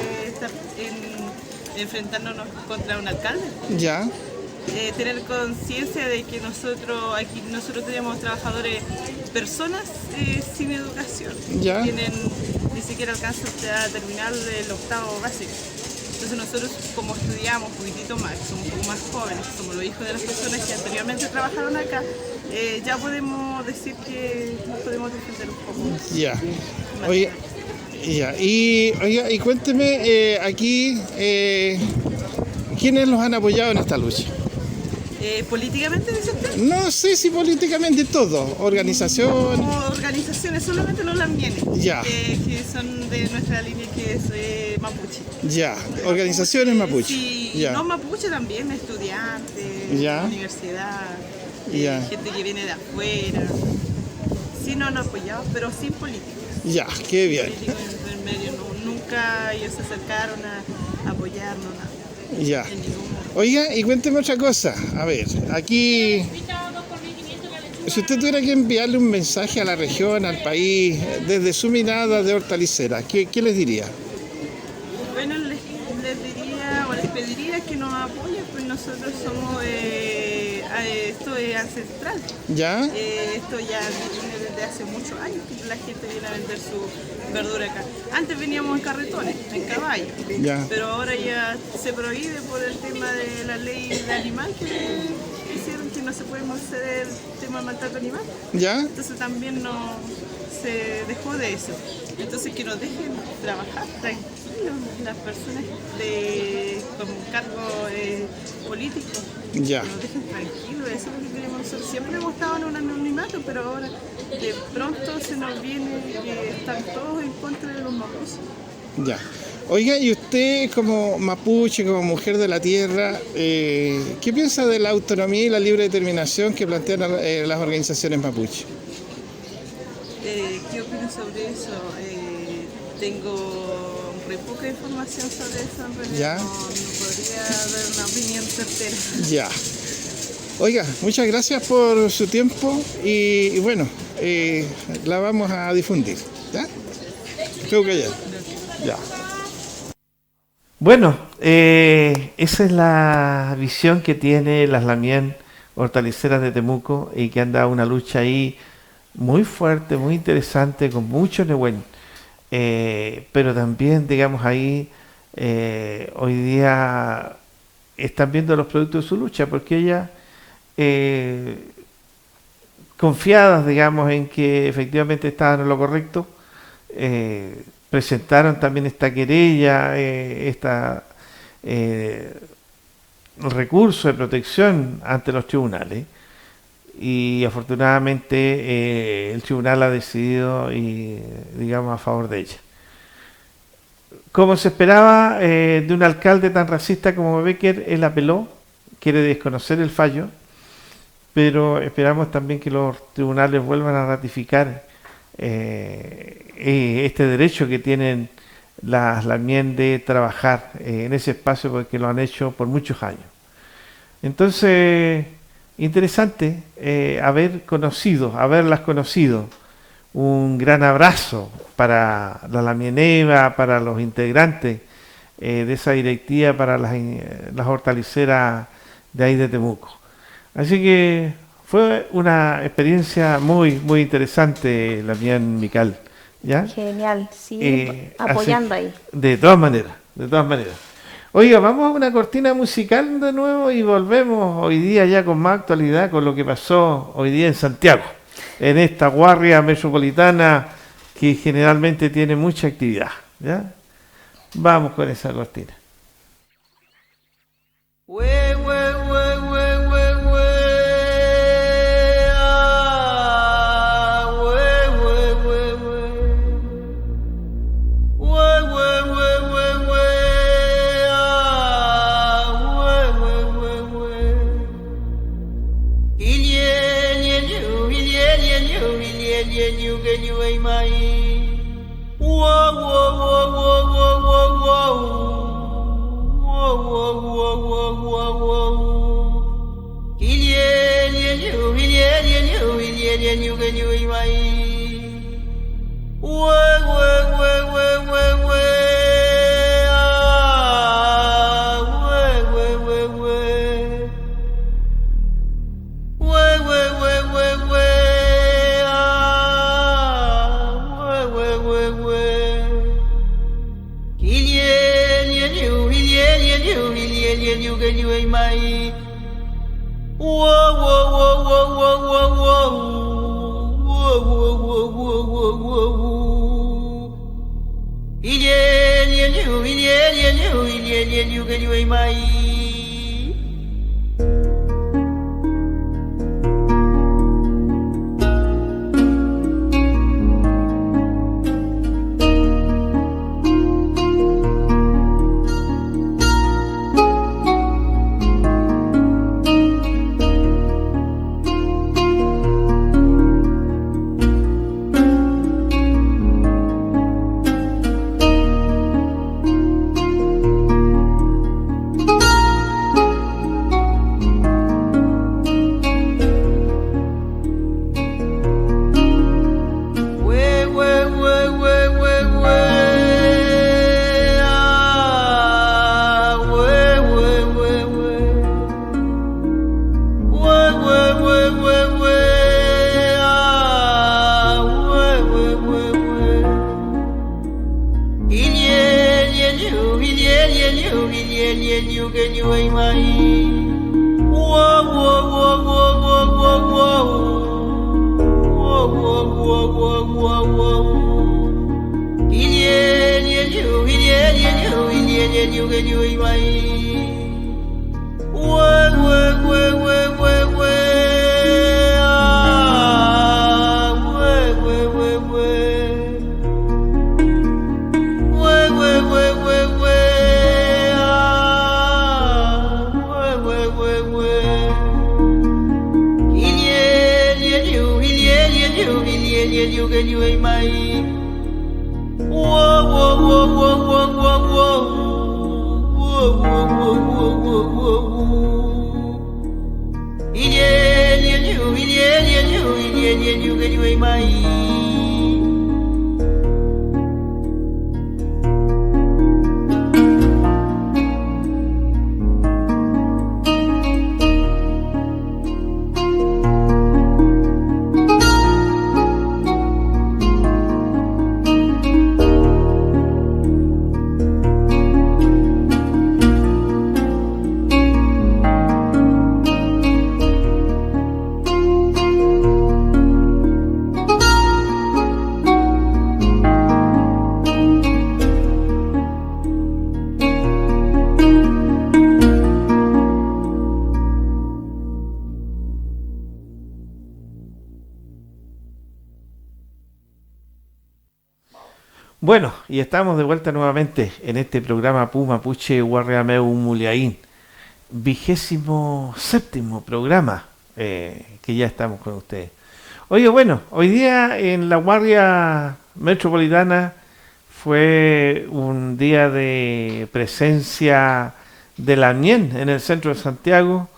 enfrentándonos contra un alcalde. ¿Ya? Tener conciencia de que nosotros tenemos trabajadores, personas sin educación, Ya. ni siquiera alcanzan a terminar el octavo básico. Entonces nosotros, como estudiamos un poquitito más, somos un poco más jóvenes, somos los hijos de las personas que anteriormente trabajaron acá, ya podemos decir que nos podemos defender un poco. Ya. Oye, ya. Y cuénteme, aquí, ¿quiénes los han apoyado en esta lucha? Políticamente, dice usted. No sé si políticamente todo, organización. Como organizaciones, solamente los lamienes, Ya. que son de nuestra línea, que es mapuche. Ya, organizaciones mapuche. Sí, Ya. no mapuche también, estudiantes, Ya. universidad, Ya. gente que viene de afuera. Sí, no nos apoyamos, pero sin políticos. Ya, qué bien. Políticos en medio, nunca ellos se acercaron a apoyarnos, nada, Ya. en ningún momento. Oiga, y cuénteme otra cosa. A ver, aquí, si usted tuviera que enviarle un mensaje a la región, al país, desde su mirada de hortalicera, ¿qué les diría? Bueno, les diría o les pediría que nos apoyen, pues nosotros somos, esto es ancestral. ¿Ya? Esto ya viene desde hace muchos años que la gente viene a vender su verdura acá. Antes veníamos en carretones, en caballo, Ya. pero ahora ya se prohíbe por el tema de la ley del animal que hicieron que no se puede hacer el tema de maltrato animal. ¿Ya? Entonces también no se dejó de eso. Entonces que nos dejen trabajar tranquilos las personas con cargo político. Ya. Que nos dejen tranquilos, eso es lo que queremos nosotros. Siempre hemos estado en un anonimato, pero ahora de pronto se nos viene que están todos en contra de los mapuches. Ya. Oiga, y usted como mapuche, como mujer de la tierra, ¿qué piensa de la autonomía y la libre determinación que plantean las organizaciones mapuche? ¿Qué opino sobre eso? Tengo muy poca información sobre eso, en realidad. Ya. No podría dar una opinión certera. Ya. Oiga, muchas gracias por su tiempo y bueno, la vamos a difundir. ¿Ya? Creo que ya. Ya. Bueno, esa es la visión que tiene las Lamien hortaliceras de Temuco y que han dado una lucha ahí muy fuerte, muy interesante, con mucho Nehuen. Pero también, digamos, ahí hoy día están viendo los productos de su lucha, porque ellas, confiadas, digamos, en que efectivamente estaban en lo correcto, presentaron también esta querella, el recurso de protección ante los tribunales. Y afortunadamente el tribunal ha decidido, digamos, a favor de ella. Como se esperaba de un alcalde tan racista como Becker, él apeló, quiere desconocer el fallo, pero esperamos también que los tribunales vuelvan a ratificar este derecho que tienen las Lamien de trabajar en ese espacio, porque lo han hecho por muchos años. Entonces, interesante haberlas conocido. Un gran abrazo para la Lamieneva, para los integrantes de esa directiva para las hortaliceras de ahí de Temuco. Así que fue una experiencia muy, muy interesante, la mía en Mical. ¿Ya? Genial, sí, apoyando ahí. De todas maneras, de todas maneras. Oiga, vamos a una cortina musical de nuevo y volvemos hoy día ya con más actualidad con lo que pasó hoy día en Santiago, en esta guardia metropolitana que generalmente tiene mucha actividad. ¿Ya? Vamos con esa cortina. Bueno, y estamos de vuelta nuevamente en este programa Pumapuche Guarreameu Muliaín, 27º programa que ya estamos con ustedes. Oye, bueno, hoy día en la Guardia Metropolitana fue un día de presencia de la ANIEN en el centro de Santiago,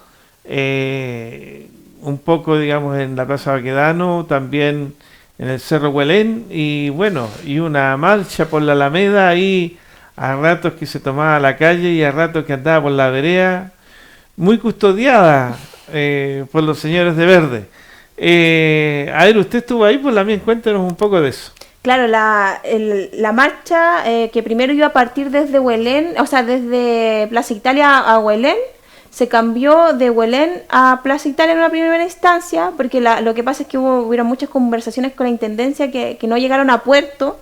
un poco, digamos, en la Plaza Baquedano, también en el Cerro Huelén, y bueno, y una marcha por la Alameda ahí a ratos que se tomaba la calle y a ratos que andaba por la vereda, muy custodiada por los señores de verde. A ver, usted estuvo ahí, pues también cuéntenos un poco de eso. Claro, la marcha que primero iba a partir desde Huelén, o sea, desde Plaza Italia a Huelén, se cambió de Huelén a Plaza Italia en una primera instancia, porque lo que pasa es que hubieron muchas conversaciones con la Intendencia que no llegaron a puerto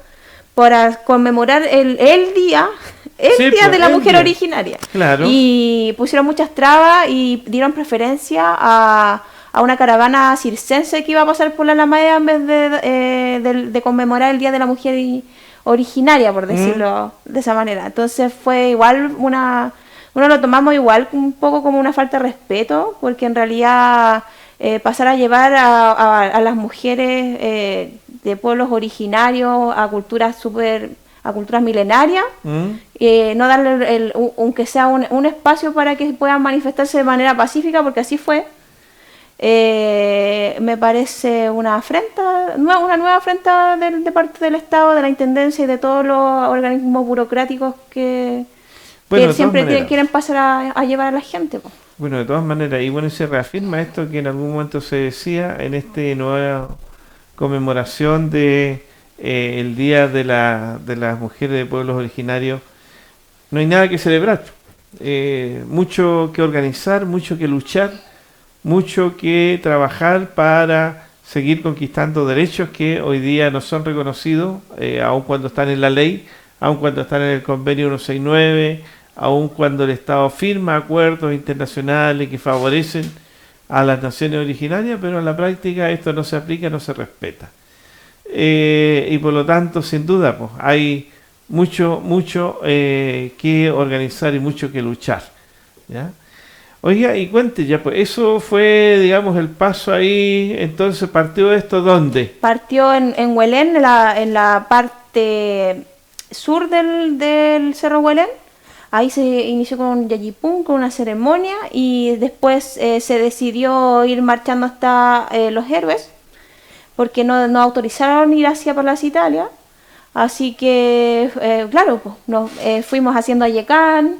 para conmemorar el día de la mujer originaria. Claro. Y pusieron muchas trabas y dieron preferencia a una caravana circense que iba a pasar por la Alameda en vez de conmemorar el Día de la Mujer originaria, por decirlo de esa manera. Entonces fue igual uno lo tomamos igual un poco como una falta de respeto, porque en realidad pasar a llevar a las mujeres de pueblos originarios a culturas milenarias, no darle aunque sea un espacio para que puedan manifestarse de manera pacífica, porque así fue. Me parece una nueva afrenta de parte del Estado, de la Intendencia y de todos los organismos burocráticos que siempre quieren pasar a llevar a la gente. Po. Bueno, de todas maneras, y bueno, se reafirma esto que en algún momento se decía en esta nueva conmemoración de el Día de las Mujeres de Pueblos Originarios. No hay nada que celebrar, mucho que organizar, mucho que luchar, mucho que trabajar para seguir conquistando derechos que hoy día no son reconocidos, aun cuando están en la ley, aun cuando están en el convenio 169, aun cuando el Estado firma acuerdos internacionales que favorecen a las naciones originarias, pero en la práctica esto no se aplica, no se respeta. Y por lo tanto, sin duda, pues, hay mucho que organizar y mucho que luchar, ¿ya? Oiga, y cuente ya, pues eso fue, digamos, el paso ahí. Entonces, ¿partió esto dónde? Partió en Huelén, en la parte sur del Cerro Huelén. Ahí se inició con un yayipún, con una ceremonia, y después se decidió ir marchando hasta Los Héroes, porque no autorizaron ir hacia Plaza Italia. Así que, claro, pues, fuimos haciendo Ayecán,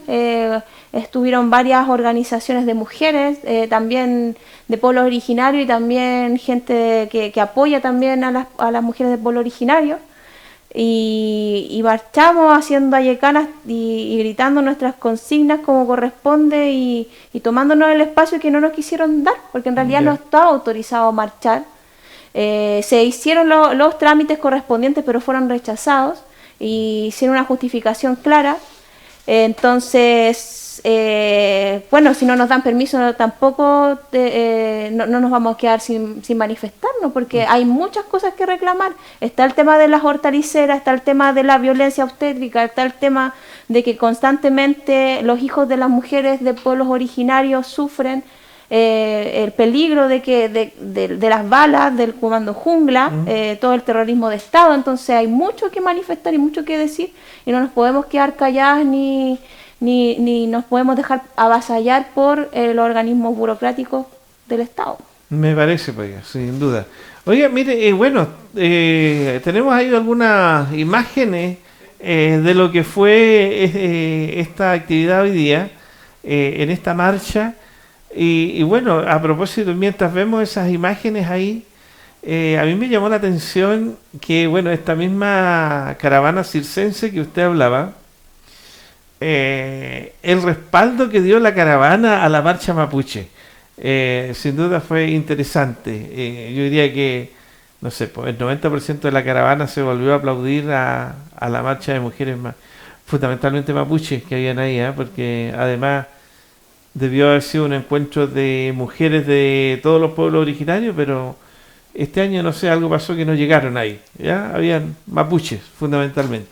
estuvieron varias organizaciones de mujeres, también de pueblos originarios, y también gente que apoya también a las mujeres de pueblo originario. Y marchamos haciendo Ayecanas y gritando nuestras consignas como corresponde, y tomándonos el espacio que no nos quisieron dar, porque en realidad no estaba autorizado marchar. Se hicieron los trámites correspondientes, pero fueron rechazados, y hicieron una justificación clara. Entonces, bueno, si no nos dan permiso tampoco no nos vamos a quedar sin manifestarnos, porque hay muchas cosas que reclamar. Está el tema de las hortaliceras, está el tema de la violencia obstétrica, está el tema de que constantemente los hijos de las mujeres de pueblos originarios sufren el peligro de las balas del comando jungla, todo el terrorismo de Estado. Entonces hay mucho que manifestar y mucho que decir, y no nos podemos quedar calladas ni nos podemos dejar avasallar por los organismos burocráticos del Estado. Me parece, pues, sin duda. Oiga, mire, bueno, tenemos ahí algunas imágenes de lo que fue esta actividad hoy día, en esta marcha. Y bueno, a propósito, mientras vemos esas imágenes ahí, a mí me llamó la atención que, bueno, esta misma caravana circense que usted hablaba, el respaldo que dio la caravana a la marcha mapuche, sin duda fue interesante. Yo diría que, no sé, pues el 90% de la caravana se volvió a aplaudir a la marcha de mujeres, fundamentalmente mapuches que habían ahí, porque además debió haber sido un encuentro de mujeres de todos los pueblos originarios, pero este año, no sé, algo pasó que no llegaron ahí, ¿ya? Habían mapuches, fundamentalmente.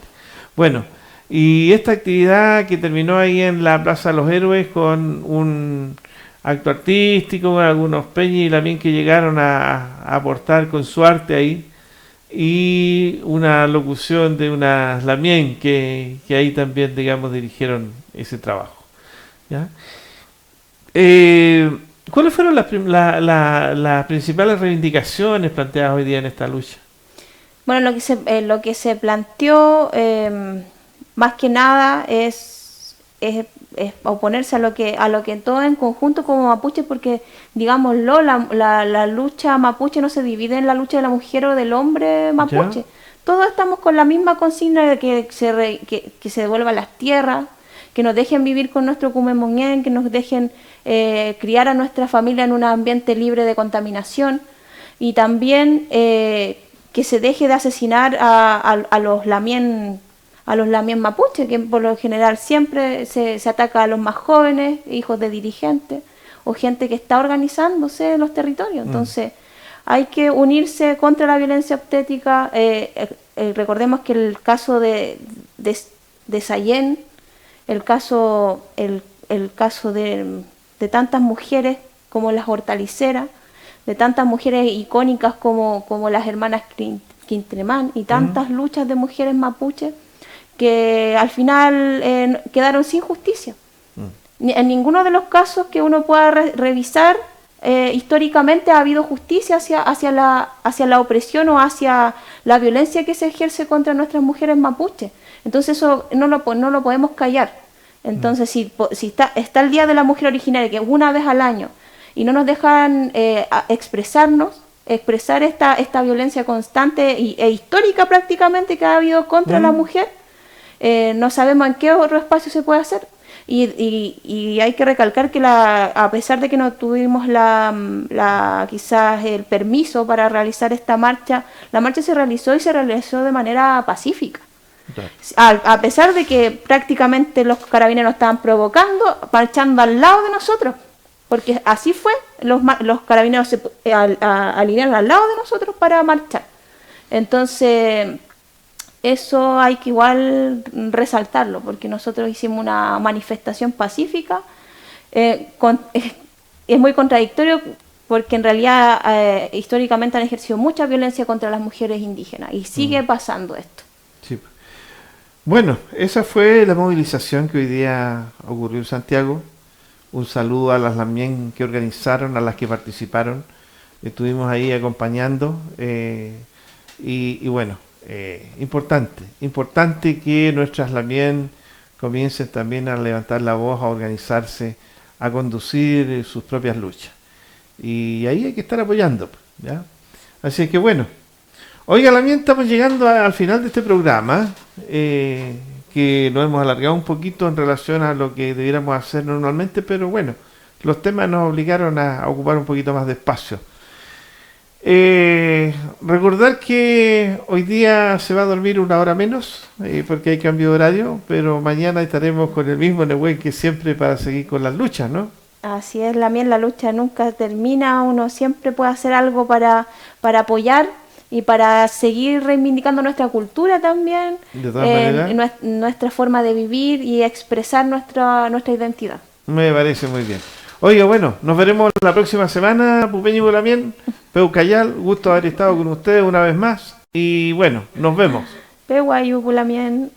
Bueno, y esta actividad que terminó ahí en la Plaza de los Héroes con un acto artístico, con algunos peñas y también que llegaron a aportar con su arte ahí, y una locución de una lamien que ahí también, digamos, dirigieron ese trabajo, ¿ya? ¿Cuáles fueron las principales reivindicaciones planteadas hoy día en esta lucha? Bueno, lo que se planteó más que nada es oponerse a lo que todo en conjunto como mapuche, porque digámoslo, la lucha mapuche no se divide en la lucha de la mujer o del hombre mapuche. ¿Ya? Todos estamos con la misma consigna de que se devuelvan las tierras, que nos dejen vivir con nuestro cumemonguén, que nos dejen criar a nuestra familia en un ambiente libre de contaminación, y también que se deje de asesinar a los lamien mapuche, que por lo general siempre se ataca a los más jóvenes, hijos de dirigentes o gente que está organizándose en los territorios. Entonces hay que unirse contra la violencia obstétrica. Recordemos que el caso de Sayén, el caso de tantas mujeres como las hortaliceras, de tantas mujeres icónicas como las hermanas Quintremán, y tantas luchas de mujeres mapuches que al final quedaron sin justicia. En ninguno de los casos que uno pueda revisar históricamente ha habido justicia hacia la opresión o hacia la violencia que se ejerce contra nuestras mujeres mapuches. Entonces eso no lo podemos callar. Entonces si está el Día de la Mujer Originaria, que es una vez al año, y no nos dejan expresar esta violencia constante e histórica prácticamente que ha habido contra la mujer, no sabemos en qué otro espacio se puede hacer. Y hay que recalcar que a pesar de que no tuvimos quizás el permiso para realizar esta marcha, la marcha se realizó de manera pacífica. A pesar de que prácticamente los carabineros estaban provocando, marchando al lado de nosotros, porque así fue, los carabineros se alinearon al lado de nosotros para marchar. Entonces eso hay que igual resaltarlo, porque nosotros hicimos una manifestación pacífica. Es muy contradictorio, porque en realidad históricamente han ejercido mucha violencia contra las mujeres indígenas, y sigue pasando esto. Sí. Bueno, esa fue la movilización que hoy día ocurrió en Santiago. Un saludo a las lamien que organizaron, a las que participaron. Estuvimos ahí acompañando. Y bueno, importante que nuestras lamien comiencen también a levantar la voz, a organizarse, a conducir sus propias luchas. Y ahí hay que estar apoyando, ¿ya? Así que bueno. Oiga, lamien, estamos llegando al final de este programa, que nos hemos alargado un poquito en relación a lo que debiéramos hacer normalmente, pero bueno, los temas nos obligaron a ocupar un poquito más de espacio. Recordar que hoy día se va a dormir una hora menos, porque hay cambio de horario, pero mañana estaremos con el mismo Nehuen que siempre para seguir con las luchas, ¿no? Así es, la lucha nunca termina, uno siempre puede hacer algo para apoyar y para seguir reivindicando nuestra cultura también, De todas maneras, nuestra forma de vivir y expresar nuestra identidad. me parece muy bien. Oiga, bueno, nos veremos la próxima semana, Pupeño y Bolamien, Peucayal, gusto haber estado con ustedes una vez más, y bueno, nos vemos. Pehuayu, Pulamien.